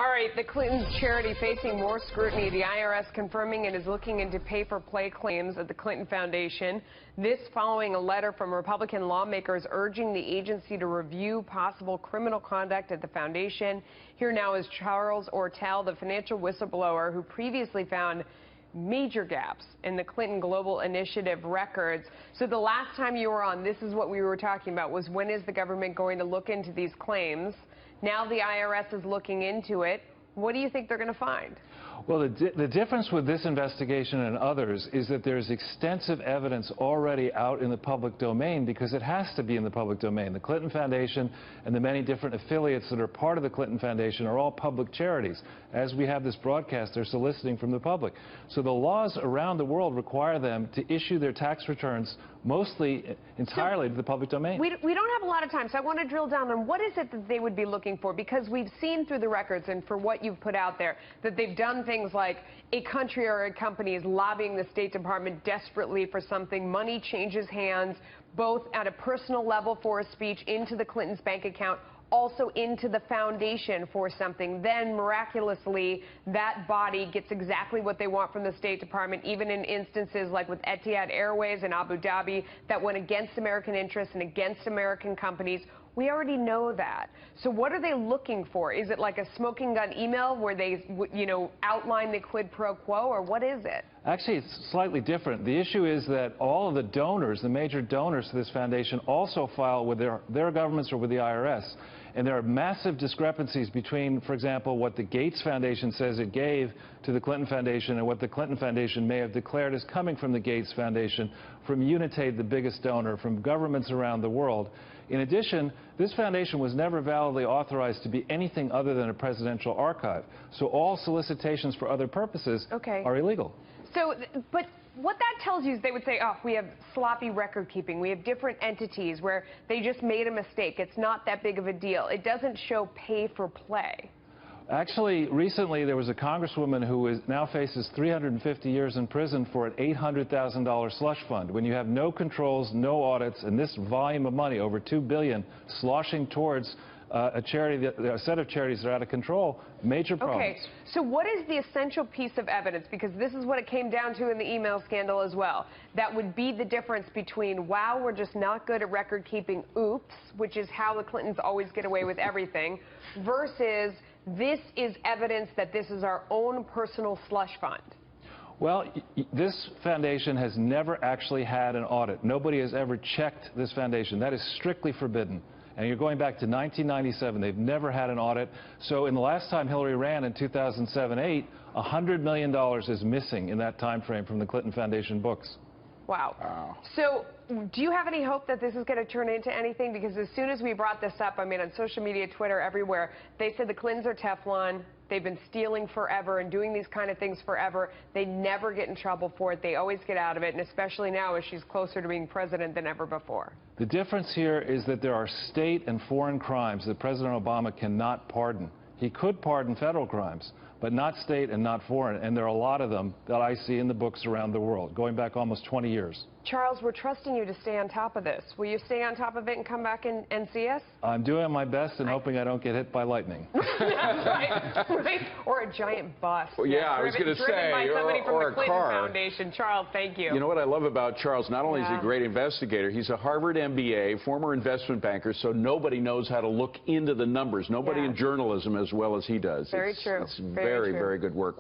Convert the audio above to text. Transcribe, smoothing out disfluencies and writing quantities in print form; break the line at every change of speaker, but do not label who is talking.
All right, the Clinton charity facing more scrutiny. The IRS confirming it is looking into pay-for-play claims at the Clinton Foundation. This following a letter from Republican lawmakers urging the agency to review possible criminal conduct at the foundation. Here now is Charles Ortel, the financial whistleblower who previously found major gaps in the Clinton Global Initiative records. So the last time you were on, this is what we were talking about, was when is the government going to look into these claims? Now the IRS is looking into it. What do you think they're going to find?
Well, the difference with this investigation and others is that there's extensive evidence already out in the public domain, because it has to be in the public domain. The Clinton Foundation and the many different affiliates that are part of the Clinton Foundation are all public charities. As we have this broadcast, they're soliciting from the public. So the laws around the world require them to issue their tax returns mostly entirely to the public domain.
We don't have a lot of time, so I want to drill down on what is it that they would be looking for, because we've seen through the records and for what you've put out there that they've done things like a country or a company is lobbying the State Department desperately for something. Money changes hands, both at a personal level for a speech into the Clintons' bank account, also into the foundation for something. Then, miraculously, that body gets exactly what they want from the State Department, even in instances like with Etihad Airways in Abu Dhabi that went against American interests and against American companies. We already know that. So what are they looking for? Is it like a smoking gun email where they, outline the quid pro quo, or what is it?
Actually, it's slightly different. The issue is that all of the donors, the major donors to this foundation, also file with their governments or with the IRS. And there are massive discrepancies between, for example, what the Gates Foundation says it gave to the Clinton Foundation and what the Clinton Foundation may have declared as coming from the Gates Foundation, from Unitaid, the biggest donor, from governments around the world. In addition, this foundation was never validly authorized to be anything other than a presidential archive. So all solicitations for other purposes are illegal.
So, but what that tells you is they would say, oh, we have sloppy record keeping. We have different entities where they just made a mistake. It's not that big of a deal. It doesn't show pay for play.
Actually, recently there was a congresswoman who now faces 350 years in prison for an $800,000 slush fund. When you have no controls, no audits, and this volume of money, over $2 billion, sloshing towards a set of charities that are out of control, major problems.
Okay, so what is the essential piece of evidence? Because this is what it came down to in the email scandal as well. That would be the difference between, wow, we're just not good at record keeping, oops, which is how the Clintons always get away with everything, versus this is evidence that this is our own personal slush fund.
Well, this foundation has never actually had an audit. Nobody has ever checked this foundation. That is strictly forbidden. And you're going back to 1997. They've never had an audit. So in the last time Hillary ran in 2007-8, $100 million is missing in that time frame from the Clinton Foundation books.
Wow. So do you have any hope that this is going to turn into anything? Because as soon as we brought this up, I mean, on social media, Twitter, everywhere, they said the Clintons are Teflon. They've been stealing forever and doing these kind of things forever. They never get in trouble for it. They always get out of it, and especially now as she's closer to being president than ever before.
The difference here is that there are state and foreign crimes that President Obama cannot pardon. He could pardon federal crimes, but not state and not foreign. And there are a lot of them that I see in the books around the world, going back almost 20 years.
Charles, we're trusting you to stay on top of this. Will you stay on top of it and come back and see us?
I'm doing my best and hoping I don't get hit by lightning.
right? Or a giant bus.
Well, yeah, I was going to say,
driven by somebody from the Clinton
car.
Foundation. Charles, thank you.
You know what I love about Charles? Not only is he a great investigator, he's a Harvard MBA, former investment banker, so nobody knows how to look into the numbers. Nobody in journalism as well as he does.
Very true.
It's very, very good work.